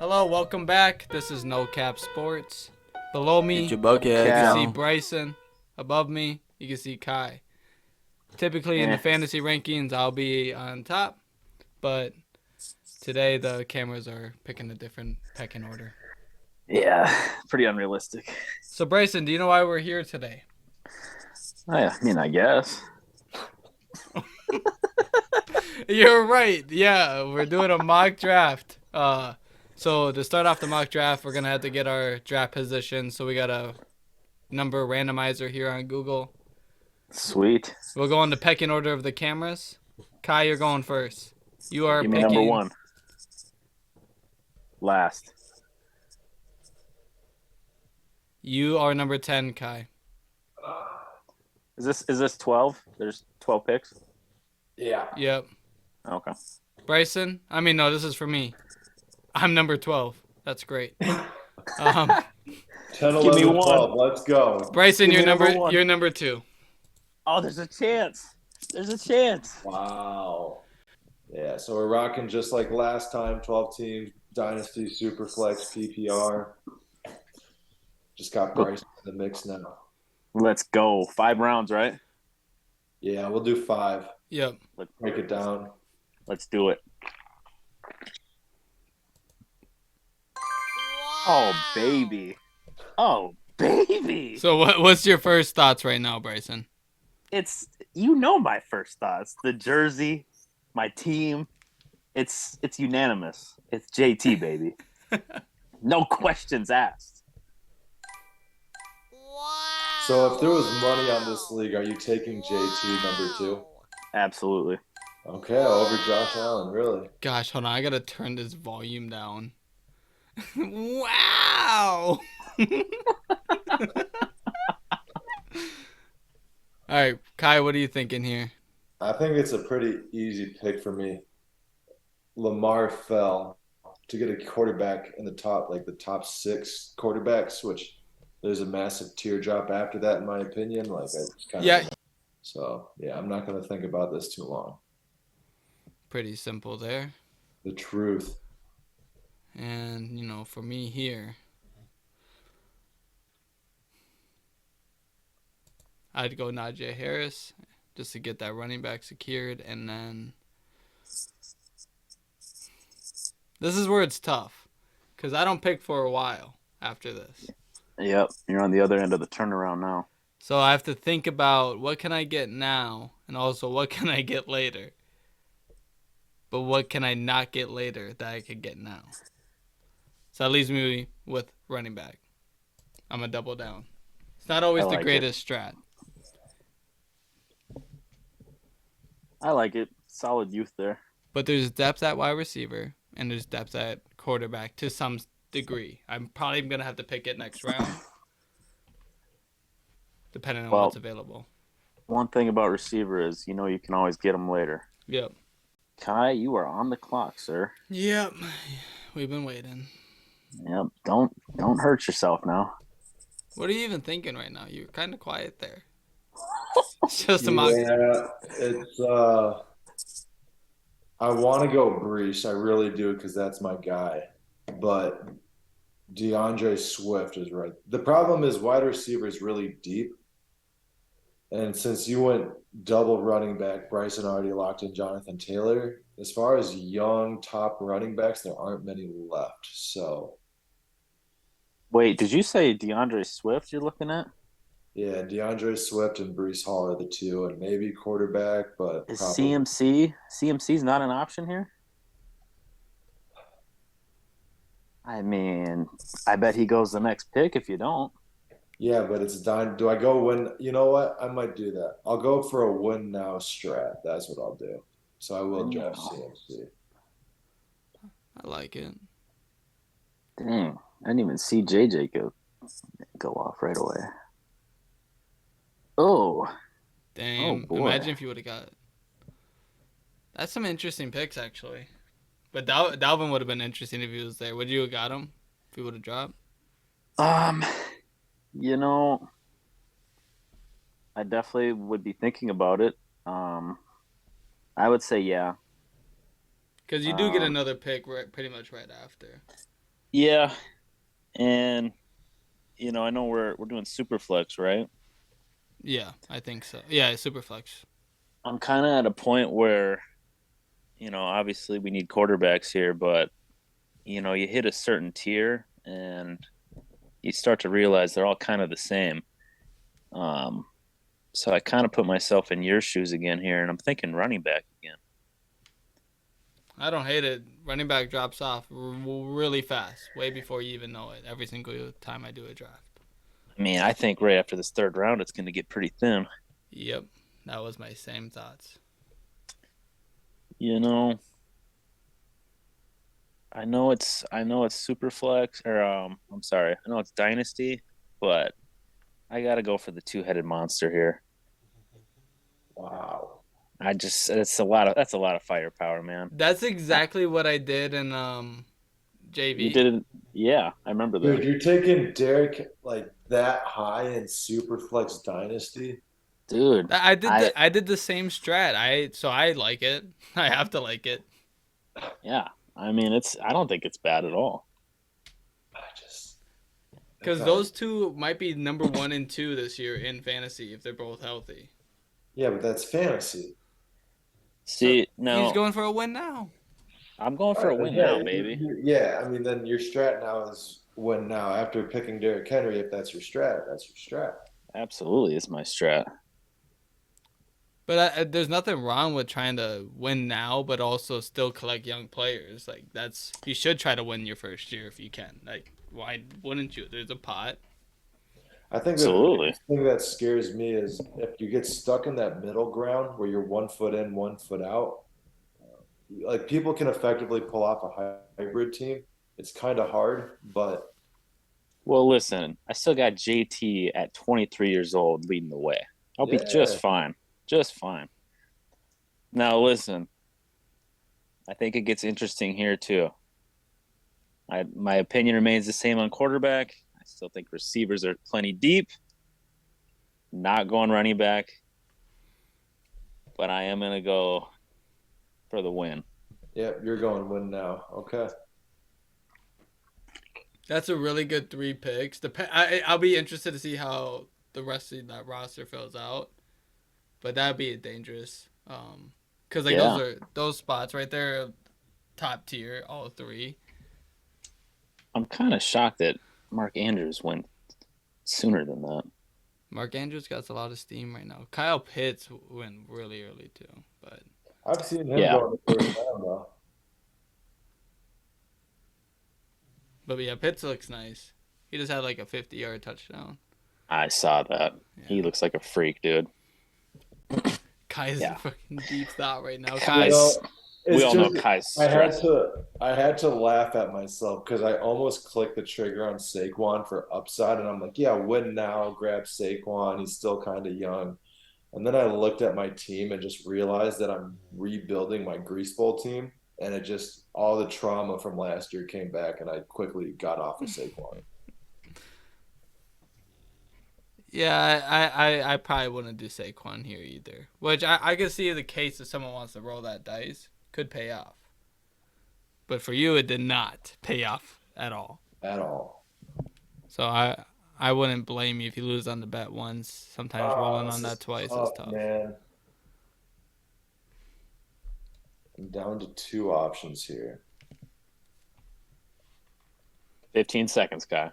Hello, welcome back. This is No Cap Sports. Below me, Get your you buckets. can see Bryson. Above me, you can see Kai. Typically in the fantasy rankings, I'll be on top, but today the cameras are picking a different pecking order. Yeah, pretty unrealistic. So Bryson, do you know why we're here today? I guess. You're right. Yeah, we're doing a mock draft. So to start off the mock draft, we're gonna have to get our draft position. So we got a number randomizer here on Google. Sweet. We'll go in the pecking order of the cameras. Kai, you're going first. You are Give me picking number one. Last. You are number 10, Kai. Is this 12? There's 12 picks? Yeah. Yep. Okay. Bryson? No, this is for me. I'm number 12. That's great. 10, Give 11, me 12. one. Let's go. Bryson, Give you're me number number one. you're number 2. Oh, there's a chance. There's a chance. Wow. Yeah, so we're rocking just like last time, 12 teams, Dynasty, Superflex, PPR. Just got Bryce in the mix now. Let's go. 5 rounds, right? Yeah, we'll do 5. Yep. Let's Break it down. Let's do it. Oh, baby. Oh, baby. So what's your first thoughts right now, Bryson? It's my first thoughts. The jersey, my team. It's unanimous. It's JT, baby. No questions asked. So if there was money on this league, are you taking JT number 2? Absolutely. Okay, over Josh Allen, really? Gosh, hold on. I got to turn this volume down. Wow. All right, Kai, what are you thinking here? I think it's a pretty easy pick for me. Lamar fell to get a quarterback in the top, like the top 6 quarterbacks, which there's a massive teardrop after that, in my opinion. Like, it's kind Yeah. So, yeah, I'm not going to think about this too long. Pretty simple there. The truth. And, for me here, I'd go Najee Harris just to get that running back secured. And then this is where it's tough because I don't pick for a while after this. Yep, you're on the other end of the turnaround now. So I have to think about what can I get now and also what can I get later. But what can I not get later that I could get now? So that leaves me with running back. I'm going to double down. It's not always the greatest strat. I like it. Solid youth there. But there's depth at wide receiver and there's depth at quarterback to some degree. I'm probably going to have to pick it next round. Depending on what's available. One thing about receiver is, you can always get them later. Yep. Kai, you are on the clock, sir. Yep. We've been waiting. Yep. Don't hurt yourself now. What are you even thinking right now? You're kind of quiet there. It's just a mock. Yeah, it's I want to go Brees. I really do because that's my guy. But DeAndre Swift is right. The problem is wide receiver is really deep. And since you went double running back, Bryson already locked in Jonathan Taylor. As far as young top running backs, there aren't many left. So, wait, did you say DeAndre Swift you're looking at? Yeah, DeAndre Swift and Brees Hall are the 2, and maybe quarterback, but is probably... CMC? CMC's not an option here? I bet he goes the next pick if you don't. Yeah, but it's done. Do I go win? You know what? I might do that. I'll go for a win now strat. That's what I'll do. So I will draft CMC. I like it. Dang, I didn't even see JJ go off right away. Oh. Damn. Oh, imagine if you would have got it. That's some interesting picks, actually. But Dalvin would have been interesting if he was there. Would you have got him if he would have dropped? I definitely would be thinking about it. I would say yeah. Because you do get another pick pretty much right after. Yeah, and I know we're doing super flex, right? Yeah, I think so. Yeah, super flex. I'm kind of at a point where, obviously we need quarterbacks here, but you hit a certain tier and you start to realize they're all kind of the same. Um, so I kind of put myself in your shoes again here, and I'm thinking running back again. I don't hate it. Running back drops off really fast, way before you even know it. Every single time I do a draft. I mean, I think right after this third round, it's going to get pretty thin. Yep, that was my same thoughts. You know, I know it's super flex, or I'm sorry, I know it's dynasty, but I got to go for the two-headed monster here. Wow. That's a lot of firepower, man. That's exactly what I did in You JV. did it, yeah. I remember Dude, that, you're taking Derek like that high in Superflex Dynasty? dude. I I did the same strat. I like it. I have to like it Yeah. I mean, I don't think it's bad at all. I just I because thought, those two might be number 1 and 2 this year in fantasy if they're both healthy. yeah, but that's fantasy. So See, he's now going for a win now. I'm going All for right, a then, win yeah, now, baby. yeah. I mean, then your strat now is when now after picking Derrick Henry, if that's your strat, that's your strat. Absolutely, it's my strat. But there's nothing wrong with trying to win now, but also still collect young players. Like you should try to win your first year if you can. Like why wouldn't you? There's a pot. I think the Absolutely. biggest thing that scares me is if you get stuck in that middle ground where you're 1 foot in, 1 foot out. Like people can effectively pull off a hybrid team. It's kind of hard, but Well, listen, I still got JT at 23 years old leading the way. I'll be just yeah, fine. Just fine. Now, listen, I think it gets interesting here, too. My opinion remains the same on quarterback. I still think receivers are plenty deep. Not going running back, but I am going to go for the win. yeah, you're going win now. Okay. That's a really good 3 picks. I'll be interested to see how the rest of that roster fills out. But that'd be dangerous. Because like Yeah, those spots right there, top tier, all 3. I'm kind of shocked that Mark Andrews went sooner than that. Mark Andrews got a lot of steam right now. Kyle Pitts went really early too, I've seen him Yeah, go in the first round though. but yeah, Pitts looks nice. He just had like a 50-yard touchdown. I saw that. He Yeah, looks like a freak, dude. Kai's Yeah, fucking deep thought right now. You Kai, Kai's. know, We it's all know just Kai's I had stressed. to I had to laugh at myself because I almost clicked the trigger on Saquon for upside, and I'm like, yeah, win now, grab Saquon. He's still kind of young. And then I looked at my team and just realized that I'm rebuilding my grease bowl team, and it just all the trauma from last year came back, and I quickly got off of Saquon. yeah, I probably wouldn't do Saquon here either. Which I could see the case if someone wants to roll that dice could pay off. But for you, it did not pay off at all. At all. So I wouldn't blame you if you lose on the bet once. Sometimes Oh, rolling this on that is twice is tough, tough. man. I'm down to two options here. 15 seconds, Kai.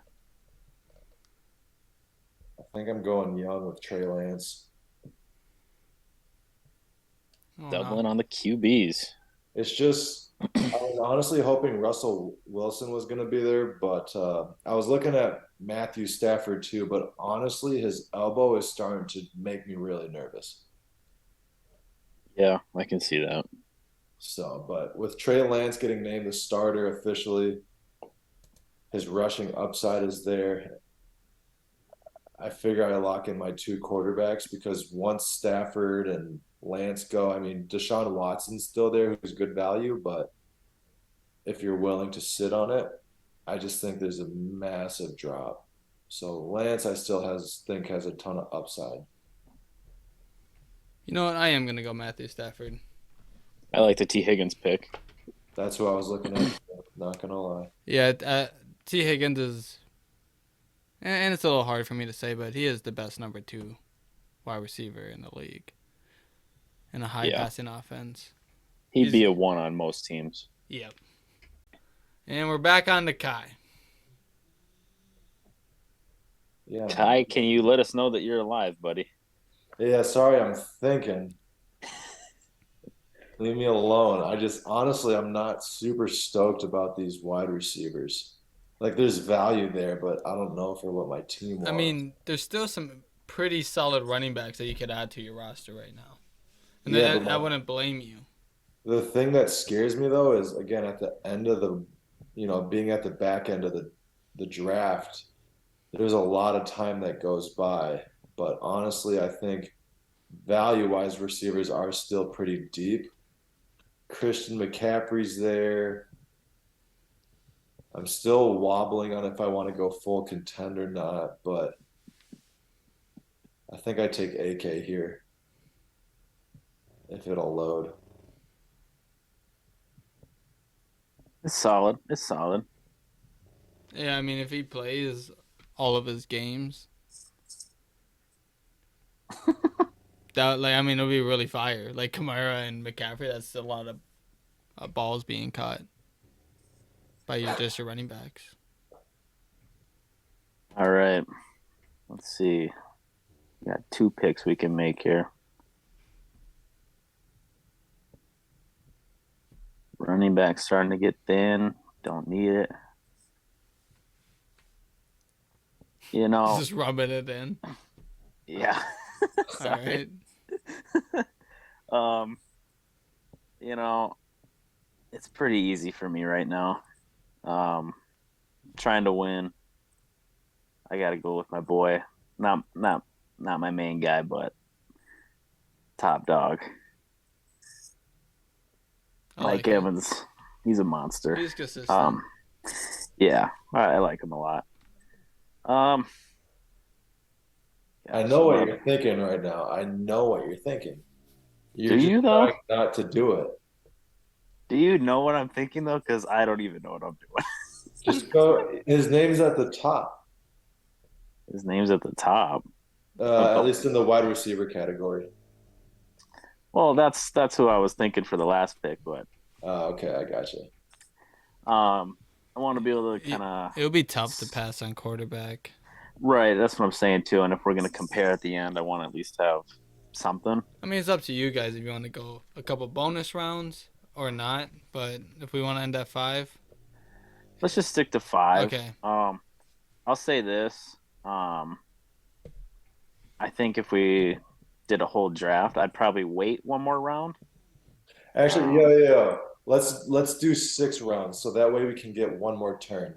I think I'm going young with Trey Lance. Oh no. Doubling on the QBs. It's just I was honestly hoping Russell Wilson was going to be there, but I was looking at Matthew Stafford too. But honestly, his elbow is starting to make me really nervous. Yeah, I can see that. So, but with Trey Lance getting named the starter officially, his rushing upside is there. I figure I lock in my two quarterbacks because once Stafford and Lance go, I mean, Deshaun Watson's still there, who's good value, but if you're willing to sit on it, I just think there's a massive drop. So Lance, I still think has a ton of upside. You know what? I am gonna go Matthew Stafford. I like the T. Higgins pick. That's who I was looking at. Not gonna lie. Yeah, T. Higgins is, and it's a little hard for me to say, but he is the best number 2 wide receiver in the league in a high passing offense. He'd be a 1 on most teams. Yep. And we're back on to Kai. Yeah. Kai, can you let us know that you're alive, buddy? Yeah, sorry, I'm thinking. Leave me alone. Honestly, I'm not super stoked about these wide receivers. Like, there's value there, but I don't know for what my team wants. I mean, there's still some pretty solid running backs that you could add to your roster right now. And I wouldn't blame you. The thing that scares me, though, is, again, at the end of being at the back end of the draft, there's a lot of time that goes by. But honestly, I think value-wise, receivers are still pretty deep. Christian McCaffrey's there. I'm still wobbling on if I want to go full contender or not, but I think I take AK here if it'll load. It's solid. It's solid. Yeah, I mean, if he plays all of his games, it'll be really fire. Like Kamara and McCaffrey, that's a lot of balls being caught by your running backs. All right. Let's see. We got 2 picks we can make here. Running back starting to get thin. Don't need it. Just rubbing it in. Yeah. All right. It's pretty easy for me right now. Trying to win. I got to go with my boy. Not my main guy, but top dog. Mike Evans. He's a monster. He's consistent. Yeah, I like him a lot. I know what you're thinking right now. I know what you're thinking. Do you, though? Not to do it. Do you know what I'm thinking, though? Because I don't even know what I'm doing. Just go. His name's at the top. His name's at the top. At least in the wide receiver category. Well, that's who I was thinking for the last pick, but. Okay, I got you. I want to be able to kind of. It would be tough to pass on quarterback. Right, that's what I'm saying too. And if we're gonna compare at the end, I want to at least have something. I mean, it's up to you guys if you want to go a couple bonus rounds or not. But if we want to end at 5, let's just stick to 5. Okay. I'll say this. I think if we did a whole draft, I'd probably wait one more round. Actually, yeah. Let's do 6 rounds so that way we can get one more turn.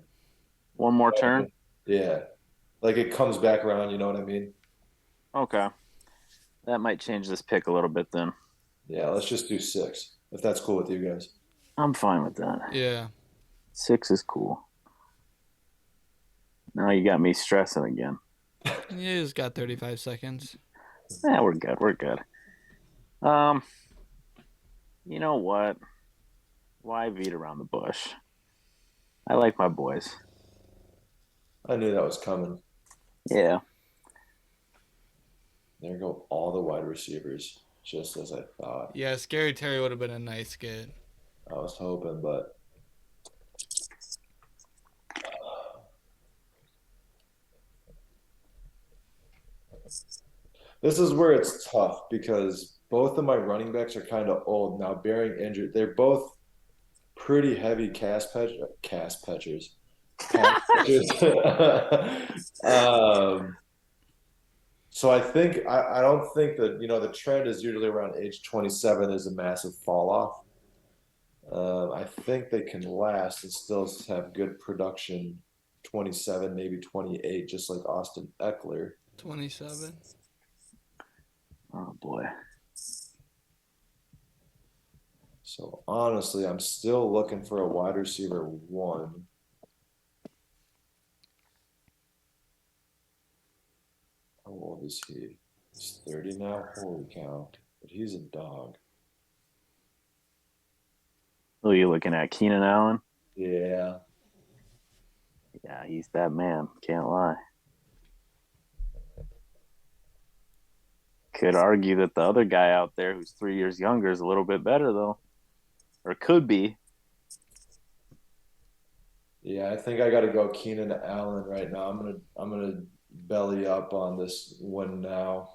One more turn? Yeah. Like it comes back around, you know what I mean? Okay. That might change this pick a little bit then. Yeah, let's just do 6, if that's cool with you guys. I'm fine with that. Yeah. 6 is cool. Now you got me stressing again. You just got 35 seconds. Yeah, we're good. We're good. You know what? Why beat around the bush? I like my boys. I knew that was coming. Yeah. There go all the wide receivers, just as I thought. Yeah, Scary Terry would have been a nice get. I was hoping, but this is where it's tough because both of my running backs are kind of old now, bearing injury. They're both pretty heavy pass catchers. So I think I don't think that the trend is usually around age 27 there's a massive fall off. I think they can last and still have good production 27, maybe 28, just like Austin Eckler. 27. Oh boy. So honestly, I'm still looking for a wide receiver 1. How old is he? He's 30 now. Holy cow! But he's a dog. Who are you looking at? Keenan Allen? Yeah. Yeah, he's that man. Can't lie. Could argue that the other guy out there who's 3 years younger is a little bit better though, or could be. Yeah, I think I got to go Keenan Allen right now. I'm gonna belly up on this one now.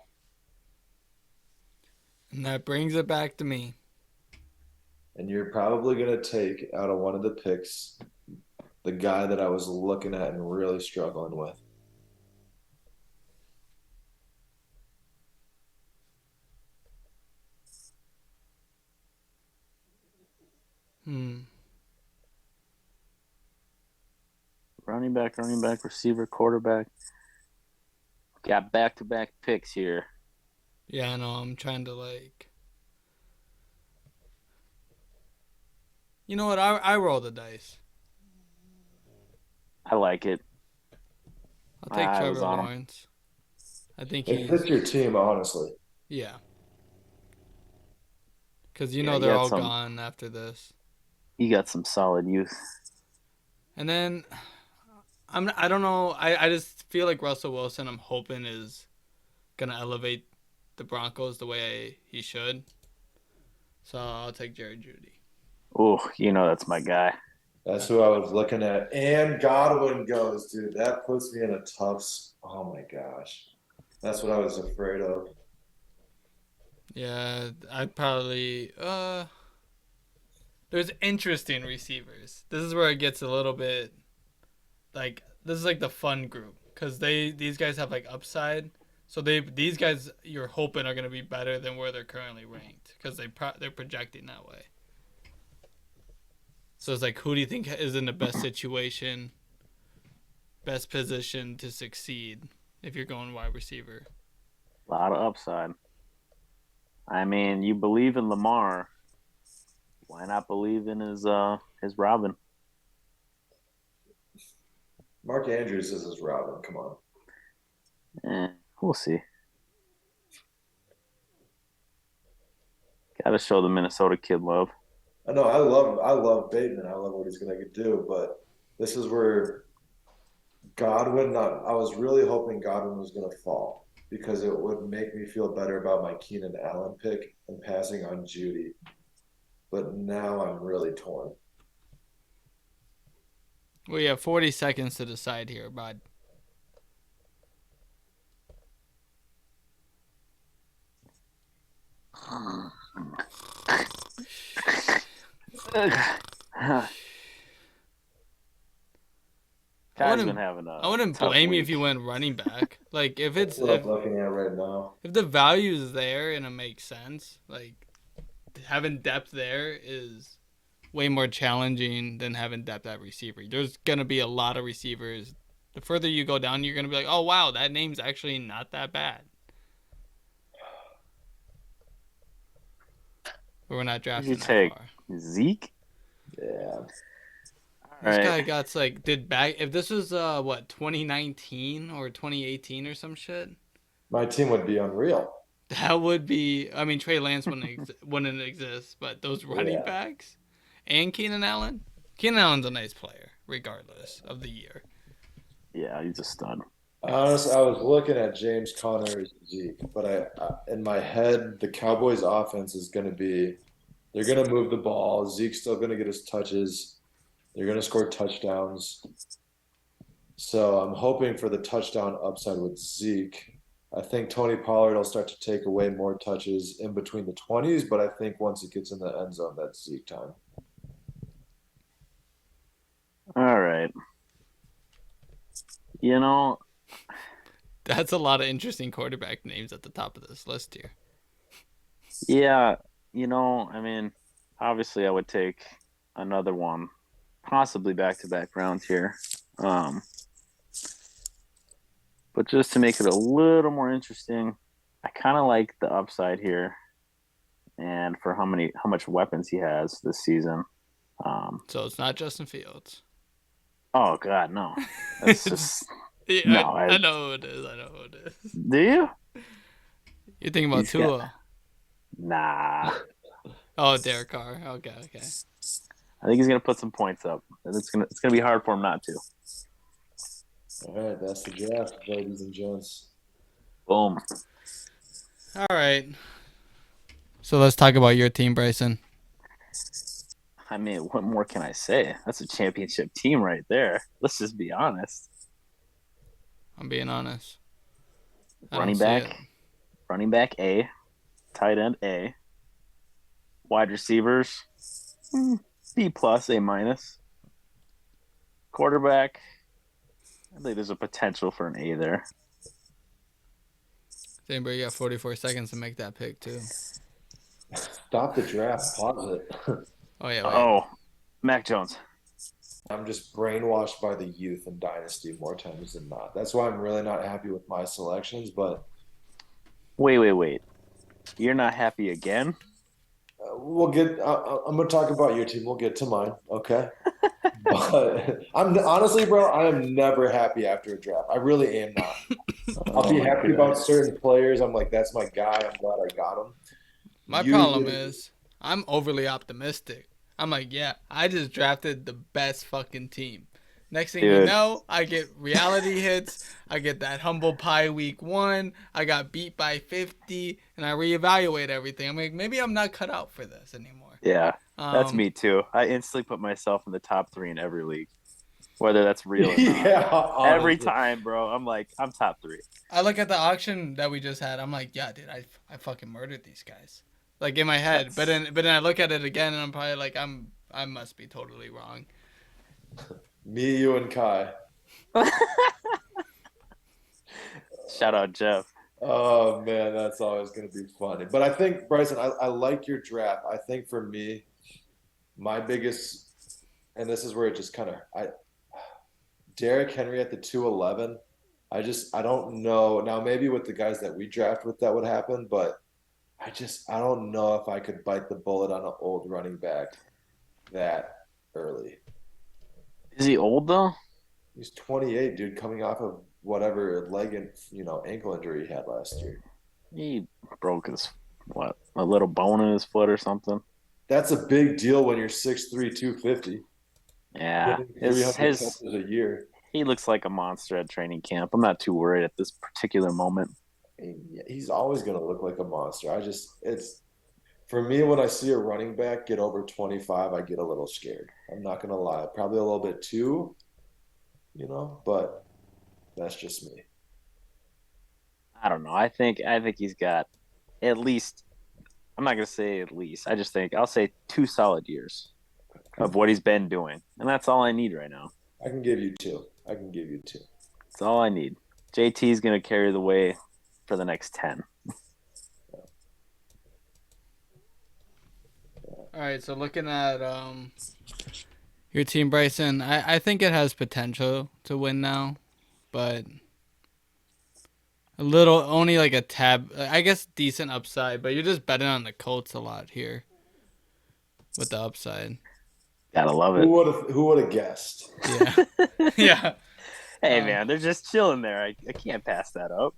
And that brings it back to me. And you're probably gonna take out of one of the picks the guy that I was looking at and really struggling with. Hmm. Running back, receiver, quarterback. Got back-to-back picks here. Yeah, I know. I'm trying to You know what? I roll the dice. I like it. I'll My take eye was Trevor on him. Lawrence. I think It fits he's your team, honestly. yeah. Because Yeah, you they're got all some. gone after this. You got some solid youth. And then I don't know. I just feel like Russell Wilson. I'm hoping is gonna elevate the Broncos the way he should. So I'll take Jerry Judy. Oh, that's my guy. That's who I was looking at. And Godwin goes, dude. That puts me in a tough. Oh my gosh, that's what I was afraid of. Yeah, I'd probably there's interesting receivers. This is where it gets a little bit this is like the fun group because these guys have like upside. So these guys you're hoping are gonna be better than where they're currently ranked because they're projecting that way. So it's like, who do you think is in the best situation, best position to succeed if you're going wide receiver? A lot of upside. I mean, you believe in Lamar. Why not believe in his Robin? Mark Andrews is his Robin. Come on. We'll see. Got to show the Minnesota kid love. I know. I love Bateman. I love what he's gonna do. But this is where Godwin. I was really hoping Godwin was gonna fall because it would make me feel better about my Keenan Allen pick and passing on Judy. But now I'm really torn. We have 40 seconds to decide here, bud. Guy's been having a I wouldn't tough blame you week. if you went running back. Like if That's what I'm looking at right now. if the value is there and it makes sense, like having depth there is way more challenging than having depth at receiver. There's gonna be a lot of receivers. The further you go down, you're gonna be like, oh wow, that name's actually not that bad. But we're not drafting You that take far. Zeke? Yeah. This Right. guy got did back if this was 2019 or 2018 or some shit. My team would be unreal. That would be. I mean, Trey Lance wouldn't exist, but those running Yeah. backs and Keenan Allen. Keenan Allen's a nice player, regardless of the year. Yeah, he's a stud. Honestly, I was looking at James Conner's Zeke, but in my head, the Cowboys' offense is going to be they're going to move the ball. Zeke's still going to get his touches. They're going to score touchdowns. So I'm hoping for the touchdown upside with Zeke. I think Tony Pollard will start to take away more touches in between the 20s, but I think once he gets in the end zone, that's Zeke time. All right. That's a lot of interesting quarterback names at the top of this list here. Yeah, I mean, obviously I would take another one, possibly back-to-back rounds here. But just to make it a little more interesting, I kind of like the upside here, and for how much weapons he has this season. So it's not Justin Fields. Oh God, no! That's just Yeah, no. I know who it is. I know who it is. Do you? You're thinking about He's Tua. Nah. Oh, Derek Carr. Okay. I think he's gonna put some points up. It's gonna be hard for him not to. All right, that's the draft, ladies and gents. Boom. All right. So let's talk about your team, Bryson. I mean, what more can I say? That's a championship team right there. Let's just be honest. I'm being honest. I don't Running see it. back, running back A, tight end A, wide receivers B plus, A minus. Quarterback, I think there's a potential for an A there. Denver, you got 44 seconds to make that pick too. Stop the draft. Pause it. Oh yeah, wait. Oh, Mac Jones. I'm just brainwashed by the youth in Dynasty more times than not. That's why I'm really not happy with my selections. But Wait. You're not happy again? we'll get. I'm gonna talk about your team. We'll get to mine. Okay. But I'm honestly, bro, I am never happy after a draft. I really am not. I'll Oh be my happy god. about certain players. I'm like, that's my guy. I'm glad I got him. My problem Usually, is I'm overly optimistic. I'm like, yeah, I just drafted the best fucking team. Next thing you Dude, know, I get reality hits. I get that humble pie week 1. I got beat by 50, and I reevaluate everything. I'm like, maybe I'm not cut out for this anymore. yeah, that's Um, me too. I instantly put myself in the top 3 in every league, whether that's real or not. yeah, Every honestly. time, bro, I'm like, I'm top 3. I look at the auction that we just had. I'm like, yeah, dude, I fucking murdered these guys. Like in my head, That's but then I look at it again, and I'm probably like, I must be totally wrong. Me, you, and Kai. shout out Jeff. Oh man, that's always going to be funny. But I think Bryson, I like your draft. I think for me, my biggest, and this is where it just kind of, I Derrick Henry at the 211. I don't know. Now maybe with the guys that we draft with that would happen, but I don't know if I could bite the bullet on an old running back that early. Is he old though? He's 28, dude, coming off of whatever leg and ankle injury he had last year. He broke his what? A little bone in his foot or something. That's a big deal when you're 6'3", 250, Yeah, getting his 300 his touches a year. he looks like a monster at training camp. I'm not too worried at this particular moment. I mean, yeah, he's always going to look like a monster. It's for me when I see a running back get over 25, I get a little scared. I'm not going to lie, probably a little bit too, but that's just me. I don't know. I think he's got at least. I'm not gonna say at least. I just think I'll say 2 solid years of what he's been doing, and that's all I need right now. I can give you two. I can give you two. That's all I need. JT's gonna carry the way for the next 10. All right, so looking at your team, Bryson, I think it has potential to win now, but a little, only like a tab. I guess decent upside, but you're just betting on the Colts a lot here with the upside. Gotta love it. Who would have guessed? Yeah, yeah. Hey man, they're just chilling there. I can't pass that up.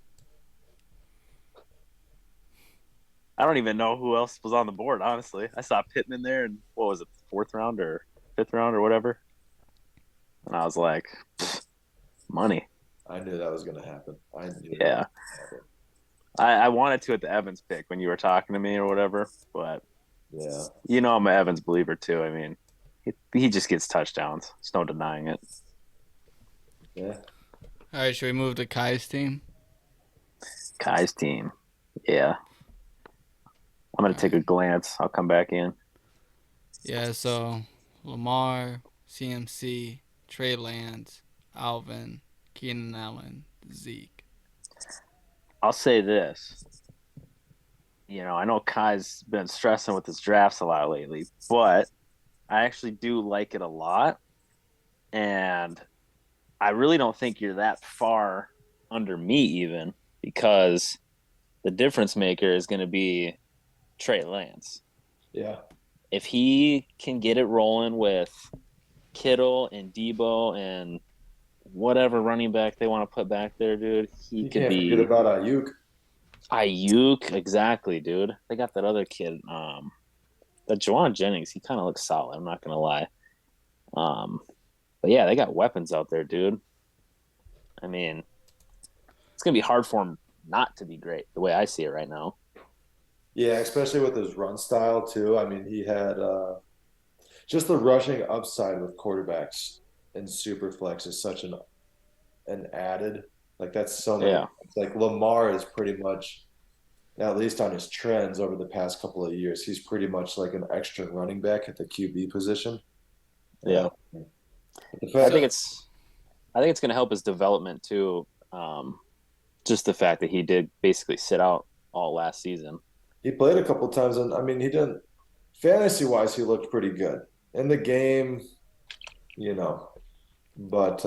I don't even know who else was on the board, honestly. I saw Pittman there in what was it, 4th round or 5th round or whatever. And I was like, money. I knew that was going to happen. I knew Yeah. that was gonna happen. I wanted to at the Evans pick when you were talking to me or whatever, but Yeah. I'm an Evans believer too. I mean, he just gets touchdowns. There's no denying it. Yeah. All right, should we move to Kai's team? Kai's team. Yeah. I'm going to take a glance. I'll come back in. Yeah, so Lamar, CMC, Trey Lance, Alvin, Keenan Allen, Zeke. I'll say this. I know Kai's been stressing with his drafts a lot lately, but I actually do like it a lot. And I really don't think you're that far under me even, because the difference maker is going to be Trey Lance. Yeah. If he can get it rolling with Kittle and Debo and whatever running back they want to put back there, dude, he You could can't be forget about Ayuk. Exactly, dude. They got that other kid, the Juwan Jennings. He kind of looks solid. I'm not gonna lie. But yeah, they got weapons out there, dude. I mean, it's going to be hard for him not to be great the way I see it right now. Yeah, especially with his run style too. I mean, he had just the rushing upside with quarterbacks in Superflex is such an added. Like that's so many. Yeah. Like Lamar is pretty much, at least on his trends over the past couple of years, he's pretty much like an extra running back at the QB position. Yeah. The I fact, think it's going to help his development too. Just the fact that he did basically sit out all last season. he played a couple times, and I mean, he didn't fantasy wise, he looked pretty good in the game, you know. But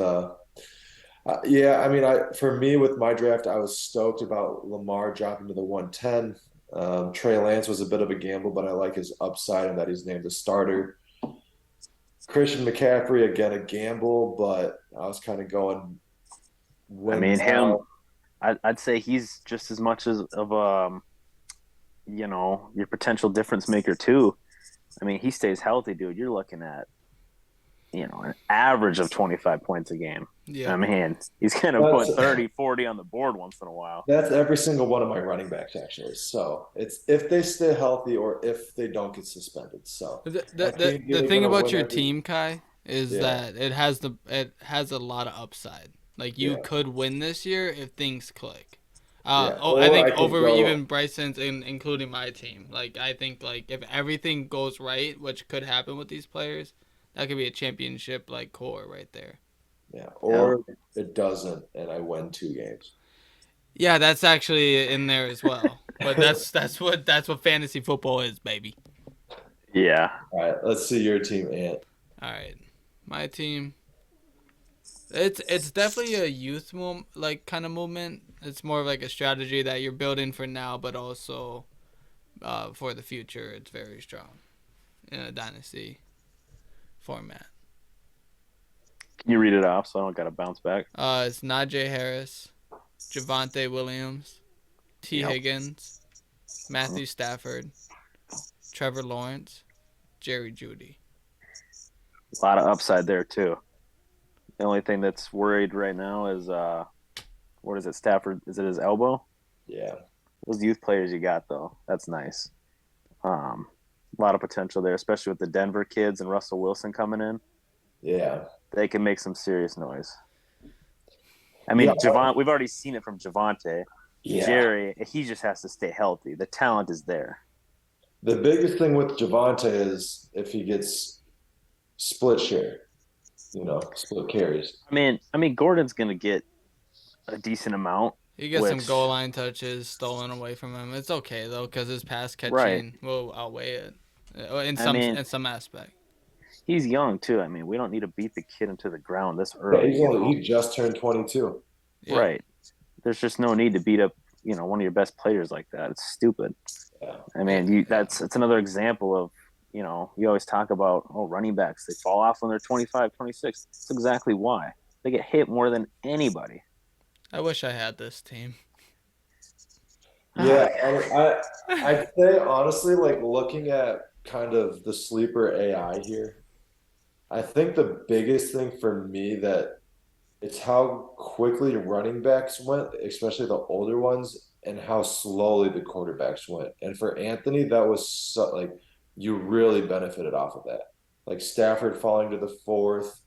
yeah, I mean, I for me with my draft, I was stoked about Lamar dropping to the 110. Trey Lance was a bit of a gamble, but I like his upside and that he's named a starter. Christian McCaffrey again a gamble, but I was kind of going I win mean, him. now. I'd say he's just as much as of your potential difference maker too. I mean, he stays healthy, dude. You're looking at an average of 25 points a game. I Yeah. mean, he's going to That's put 30, 40 on the board once in a while. that's every single one of my running backs actually. So it's if they stay healthy or if they don't get suspended. So The my the the, team's the either thing gonna about win your every team, Kai, is yeah, that it has a lot of upside. Like you yeah, could win this year if things click. yeah. I Or think I could over go even Bryson's, including my team. Like I think like if everything goes right, which could happen with these players, that could be a championship like core right there. yeah, Yeah. or it doesn't and I win 2 games. Yeah, that's actually in there as well. But that's what fantasy football is, baby. Yeah. All right, let's see your team, Ant. All right, my team. It's definitely a like kind of movement. It's more of like a strategy that you're building for now, but also for the future. It's very strong in a dynasty format. Can you read it off so I don't got to bounce back? It's Najee Harris, Javonte Williams, T. Yep. Higgins, Matthew Stafford, Trevor Lawrence, Jerry Judy. A lot of upside there, too. The only thing that's worried right now is what is it, Stafford? Is it his elbow? Yeah. Those youth players you got, though, that's nice. A lot of potential there, especially with the Denver kids and Russell Wilson coming in. Yeah. They can make some serious noise. I Yeah. mean, Javon, we've already seen it from Javonte. Yeah. Jerry, he just has to stay healthy. The talent is there. The biggest thing with Javante is if he gets split share, split carries. I mean, Gordon's gonna get a decent amount, You get some which goal line touches stolen away from him. It's okay though, because his pass right. catching will outweigh it in I mean, some aspect. he's young too. I mean, we don't need to beat the kid into the ground this Yeah, early. he just turned 22. Yeah. Right. There's just no need to beat up, one of your best players like that. It's stupid. Yeah. I mean, it's another example of, you always talk about, running backs, they fall off when they're 25, 26. That's exactly why. They get hit more than anybody. I wish I had this team. Yeah, I'd say honestly, like looking at kind of the sleeper AI here, I think the biggest thing for me that it's how quickly running backs went, especially the older ones, and how slowly the quarterbacks went. And for Anthony, that was like you really benefited off of that. Like Stafford falling to the fourth,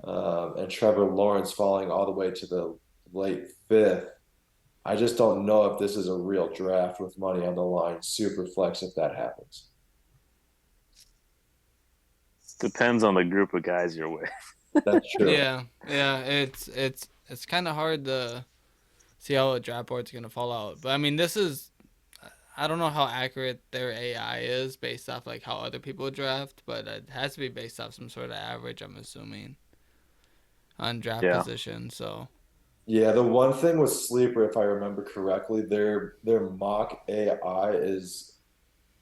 and Trevor Lawrence falling all the way to the late fifth. I just don't know if this is a real draft with money on the line, super flex if that happens. Depends on the group of guys you're with. That's true. Yeah. It's kind of hard to see how a draft board's gonna fall out. But I mean, I don't know how accurate their AI is based off like how other people draft, but it has to be based off some sort of average. I'm assuming on draft Yeah. position. So Yeah, the one thing with Sleeper, if I remember correctly, their mock AI is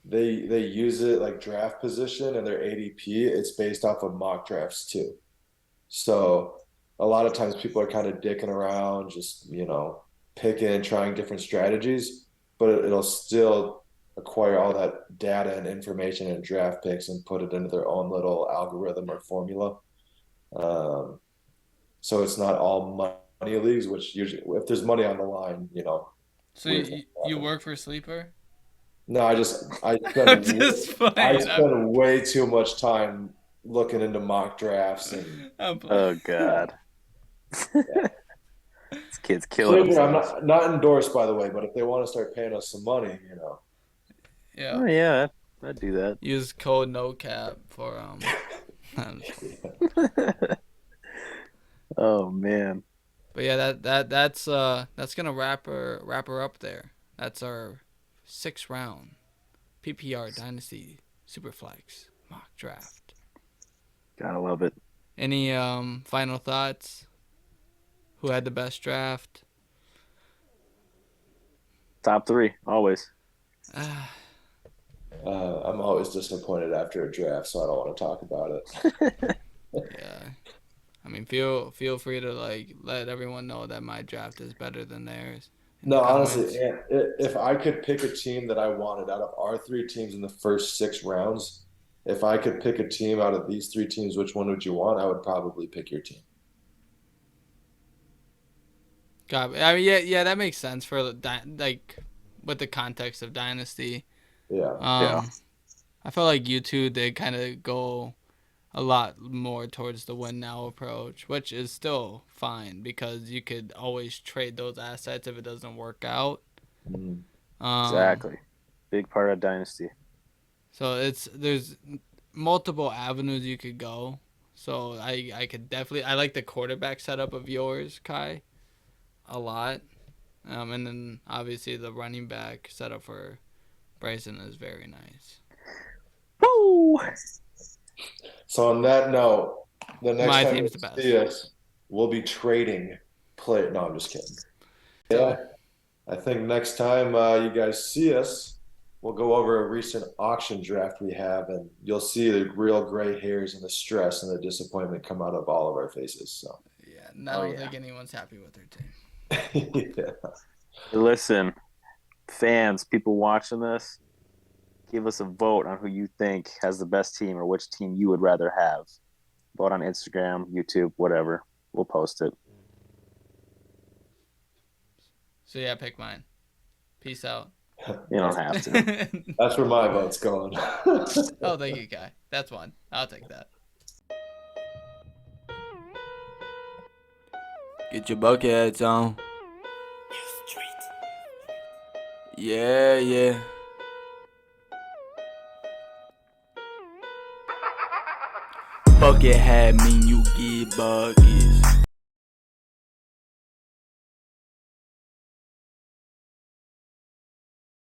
they use it like draft position and their ADP, it's based off of mock drafts too. So a lot of times people are kind of dicking around, just, picking, trying different strategies, but it'll still acquire all that data and information and draft picks and put it into their own little algorithm or formula. So it's not all money money leagues, which usually if there's money on the line, So weird things you happen. work for Sleeper? No, I I'm just playing. spend way too much time looking into mock drafts and I'm playing. Oh God, yeah. this kid's killing Sleeper, I'm himself. not endorsed by the way, but if they want to start paying us some money, Yeah. Oh yeah, I'd do that. Use code NOCAP for Oh man, But yeah, that's gonna wrap her up there. That's our 6th round PPR Dynasty Superflex mock draft. gotta love it. Any final thoughts? Who had the best draft? Top 3 always. I'm always disappointed after a draft, so I don't want to talk about it. Yeah. I mean, feel free to let everyone know that my draft is better than theirs in No, the honestly, comments. if I could pick a team that I wanted out of our 3 teams in the first 6 rounds, if I could pick a team out of these 3 teams, which one would you want? I would probably pick your team. God, I mean, yeah, that makes sense for with the context of Dynasty. Yeah. Yeah. I felt like you two did kind of go a lot more towards the win now approach, which is still fine because you could always trade those assets if it doesn't work out. Mhm. Exactly. Big part of Dynasty. So there's multiple avenues you could go. So I could definitely I like the quarterback setup of yours, Kai, a lot. And then obviously the running back setup for Bryson is very nice. Woo! So on that note, the next My time team's you the best. see us, we'll be trading play. No, I'm just kidding. So, Yeah, I think next time you guys see us, we'll go over a recent auction draft we have, and you'll see the real gray hairs and the stress and the disappointment come out of all of our faces. So, yeah, I don't think anyone's happy with their team. yeah. Hey, listen, fans, people watching this, give us a vote on who you think has the best team or which team you would rather have. Vote on Instagram, YouTube, whatever. We'll post it. So yeah, pick mine. Peace out. You don't have to. That's where my vote's going. Oh, thank you, Kai. That's one. I'll take that. Get your bucket hats on. Yeah. Bucket hat mean you get buckets.